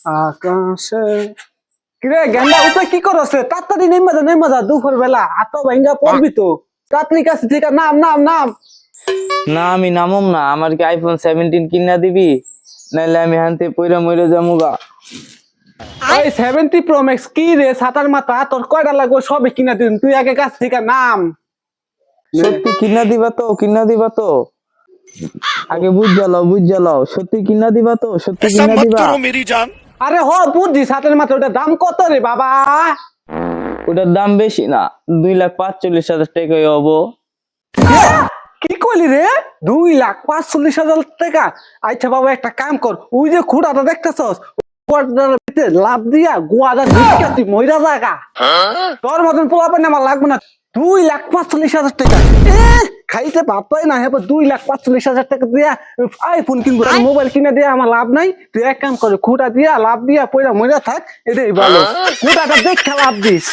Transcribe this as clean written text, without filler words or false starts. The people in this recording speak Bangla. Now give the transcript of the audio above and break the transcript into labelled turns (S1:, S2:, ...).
S1: আকাশে কিরে গেন্দা উপরে কি করছে? তাড়াতাড়ি নেমে যা দুপুর বেলা হাত ভাঙ্গা পড়বি তো। তাড়াতাড়ি কাছে থেকে নাম নাম নাম।
S2: না আমি নামম না, আমার কি আইফোন 17 কিনা দিবি, নাইলে আমি হানতে পয়রা মইরা যামুগা।
S1: ওই 70 প্রো ম্যাক্স কি রে সাতার মাথা তোর কয়টা লাগবে সবই কিনা দিন, তুই আগে কাছ থেকে নাম।
S2: সত্যি কিনা দিবা তো আগে বুঝ জ্বালাও, সত্যি কিনা দিবা তো, সত্যি
S3: ऐसा
S2: কিনা
S3: मत
S2: দিবা।
S3: करो मेरी जान।
S1: আরে হ বুঝছি সাতের মাথা ওটা দাম কত রে বাবা?
S2: ওটার দাম বেশি না, 2,45,000 টাকাই হবো।
S1: কি কইলি রে? 2,45,000 টাকা? আচ্ছা বাবা একটা কাম কর, ওই যে খুঁড়াটা দেখতেছস লাভ দিয়া গোয়াটা ঢুকাতি মইরা জায়গা। তোর মতন পোলাপান আমার লাগবে না। 2,45,000 টাকা খাইতে পারতাই না। হ্যাঁ 2,45,000 টাকা দিয়া আইফোন কিনবো, মোবাইল কিনে দিয়ে আমার লাভ নাই। তুই এক কাম করে খুঁটা দিয়া লাভ দিয়া পয়লা মইরা থাক, এটাই ভালো। খুঁটাটা দেখে লাভ দিস।